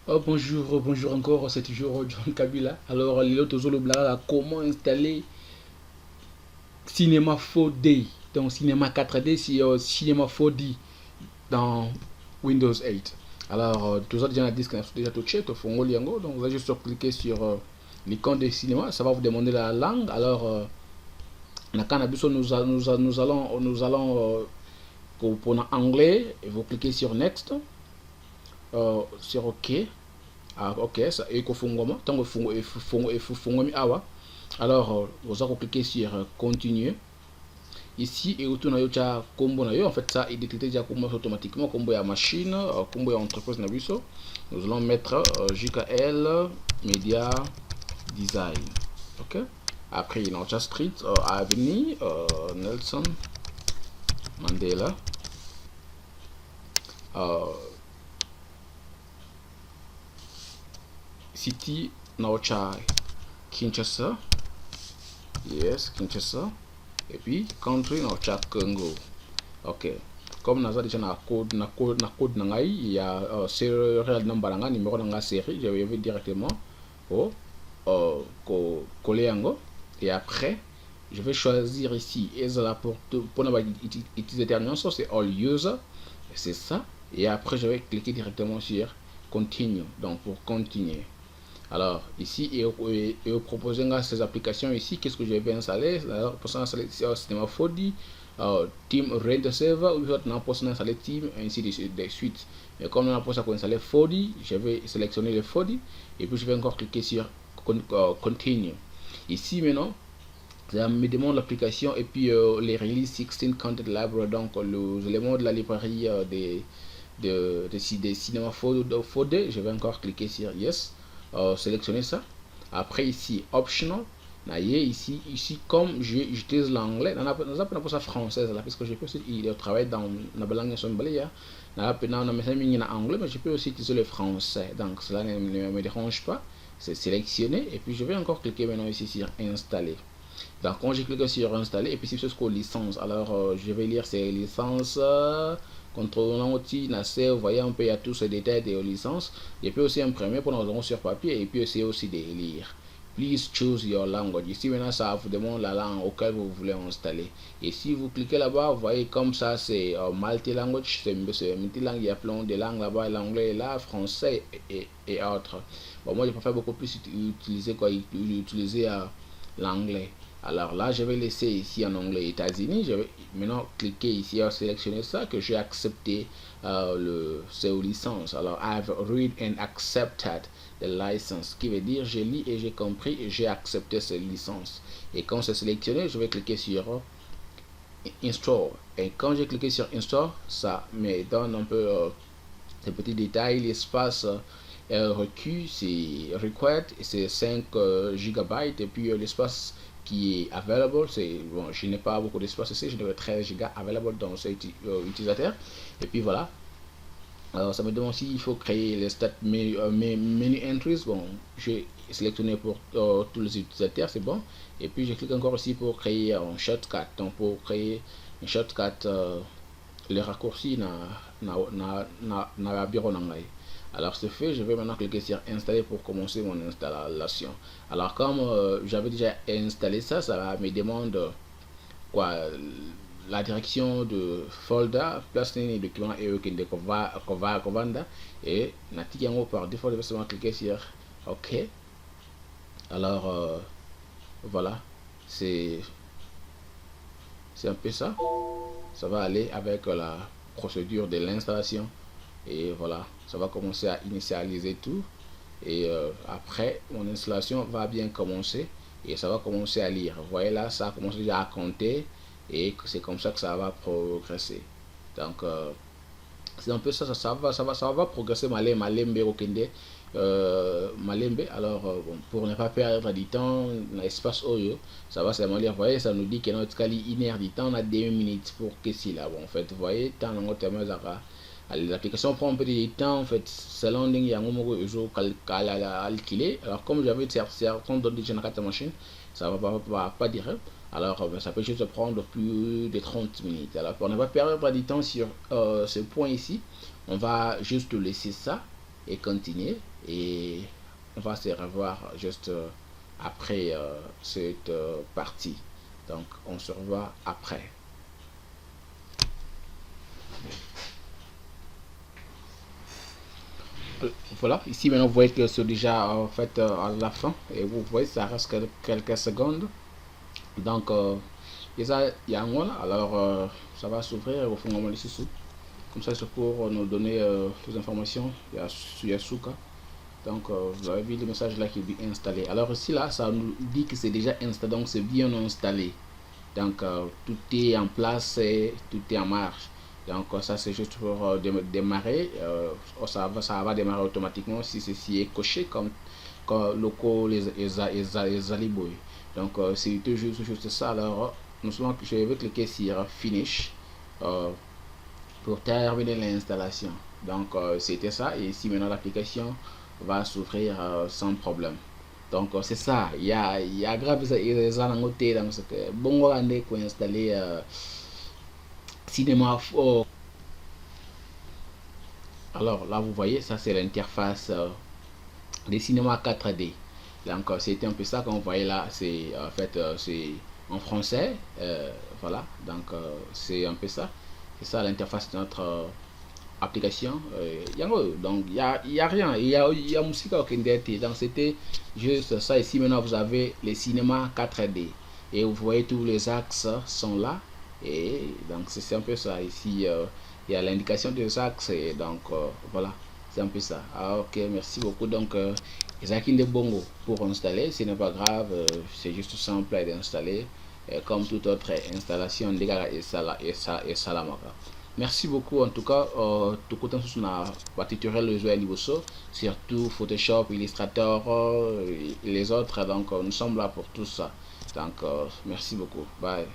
Oh, bonjour, bonjour encore, c'est toujours John Kabila. Alors, l'autre jour, le blabla, comment installer Cinema 4D, donc Cinema 4D, c'est Cinema 4D dans Windows 8. Alors, tout ça, déjà, déjà touché, tout fond, donc vous allez juste cliquer sur l'icône de cinéma, ça va vous demander la langue. Alors, nous allons pour anglais, et vous cliquez sur Next, sur OK. Ah, ok, ça et kofungoma tango fungo mi awa. Alors vous allez cliquer sur continuer ici et autour na yo cha combo na yo, en fait ça il détecte déjà combo automatiquement combo ya machine, combo ya entreprise na biso. Nous allons mettre JKL Media Design. OK. Après il y a street avenue Nelson Mandela city na Kinshasa. Yes, Kinshasa. Et puis country na Congo. Ok. Comme nous avons déjà na code il y a serial number nga numéro nga série, je vais directement au coller yango et après je vais choisir ici ezala pour utilisateur nyonso, c'est all user, c'est ça, et après je vais cliquer directement sur continue, donc pour continuer. Alors ici, il propose ces applications ici. Qu'est-ce que je vais installer? Alors, pour installer le système 4D, Team Render Server, ou on peut installer Team, ainsi de suite. Mais comme on a pour ça qu'on installer 4D, je vais sélectionner le 4D et puis je vais encore cliquer sur Continue. Ici maintenant, ça me demande l'application et puis les release 16 content library, donc les éléments de la librairie des cinémas 4D. Je vais encore cliquer sur Yes. Sélectionner ça. Après ici optional, ici comme j'utilise l'anglais, on a ça française là parce que je peux aussi travailler dans la langue sombalia. On a anglais, mais je peux aussi utiliser le français, donc cela ne me dérange pas. C'est sélectionné et puis je vais encore cliquer maintenant ici sur installer. Donc quand j'ai cliqué sur installer et puis c'est ce qu'on licence, alors je vais lire ces licences. Contrôlant aussi vous voyez un peu il y a tous ces détails des licences. Je peux aussi imprimer pour nous sur papier et puis essayer aussi de lire. Please choose your language. Ici maintenant ça vous demande la langue auquel vous voulez installer. Et si vous cliquez là-bas, vous voyez comme ça c'est multi-language, c'est multi-langue, il y a plein de langues là-bas, l'anglais là, français et autres. Bon, moi je préfère beaucoup plus utiliser l'anglais. Alors là, je vais laisser ici en anglais États-Unis. Je vais maintenant cliquer ici à sélectionner ça que j'ai accepté ces licences. Alors, I've read and accepted the license, qui veut dire j'ai lu et j'ai compris et j'ai accepté ces licences. Et quand c'est sélectionné, je vais cliquer sur Install. Et quand j'ai cliqué sur Install, ça me donne un peu ces petits détails, l'espace requis, c'est required, c'est 5 GB et puis l'espace qui est available, c'est bon, je n'ai pas beaucoup d'espace ici, je devrais 13 Go available dans cet utilisateur. Et puis voilà. Alors ça me demande aussi il faut créer les stats menu entries. Bon, j'ai sélectionné pour tous les utilisateurs, c'est bon. Et puis je clique encore aussi pour créer un shortcut. Donc pour créer un shortcut, les raccourcis na bureau nangai. Alors c'est fait, je vais maintenant cliquer sur installer pour commencer mon installation. Alors comme j'avais déjà installé ça, ça me demande quoi la direction de folder, place les documents et de Covanda et natiki yango par défaut je vais seulement cliquer sur OK. Alors voilà, c'est un peu ça. Ça va aller avec la procédure de l'installation et voilà, ça va commencer à initialiser tout et après mon installation va bien commencer et ça va commencer à lire. Vous voyez là, ça commence déjà à compter et c'est comme ça que ça va progresser. Donc c'est un peu ça, ça va progresser malembe okende malembe. Alors bon, pour ne pas perdre du temps l'espace oyo, ça va seulement lire. Vous voyez, ça nous dit que notre quali 1 heure du temps, on a 2 minutes pour que c'est là. Bon, en fait, vous voyez, tant dans notre l'application prend un peu de temps en fait selon ndenge yango moko calculé. Alors comme j'avais certains d'autres déjà dans la machine, ça va pas dire. Alors ça peut juste prendre plus de 30 minutes. Alors pour ne pas perdre du temps sur ce point ici, on va juste laisser ça et continuer. et on va se revoir juste après cette partie. Donc on se revoit après. Voilà, ici maintenant vous voyez que c'est déjà en fait à la fin, et vous voyez ça reste quelques secondes. Donc il y a un voilà, alors ça va s'ouvrir au fond ici sous. Comme ça c'est pour nous donner plus d'informations. Il y a Suka. Donc vous avez vu le message là qui dit installé. Alors ici là ça nous dit que c'est déjà installé, donc c'est bien installé. Donc tout est en place et tout est en marche. Donc ça c'est juste pour démarrer. Ça va démarrer automatiquement si ceci est coché comme locaux les aliboy. Donc c'est toujours juste ça. Alors je vais cliquer sur finish pour terminer l'installation. Donc c'était ça, et ici maintenant l'application va s'ouvrir sans problème. Donc c'est ça, il y a grave les anangoté dans ce que bon on est pour installer cinéma. Alors là vous voyez, ça c'est l'interface des cinémas 4D. Donc c'était un peu ça qu'on voyait là, c'est en fait c'est en français, voilà, donc c'est un peu ça, c'est ça l'interface de notre application. Donc il y a rien, il y a musique au Kindeti, donc c'était juste ça. Ici maintenant vous avez les cinémas 4D et vous voyez tous les axes sont là, et donc c'est un peu ça. Ici il y a l'indication des axes, et donc voilà, c'est un peu ça. Ah, ok, merci beaucoup. Donc Isaac de Bongo pour installer, ce n'est pas grave, c'est juste simple à installer, comme toute autre installation de Gara et Salamaka. Merci beaucoup en tout cas. Tout côté sur la tutoriel le jeu Liboso, surtout Photoshop, Illustrator et les autres. Donc nous sommes là pour tout ça. Donc merci beaucoup. Bye.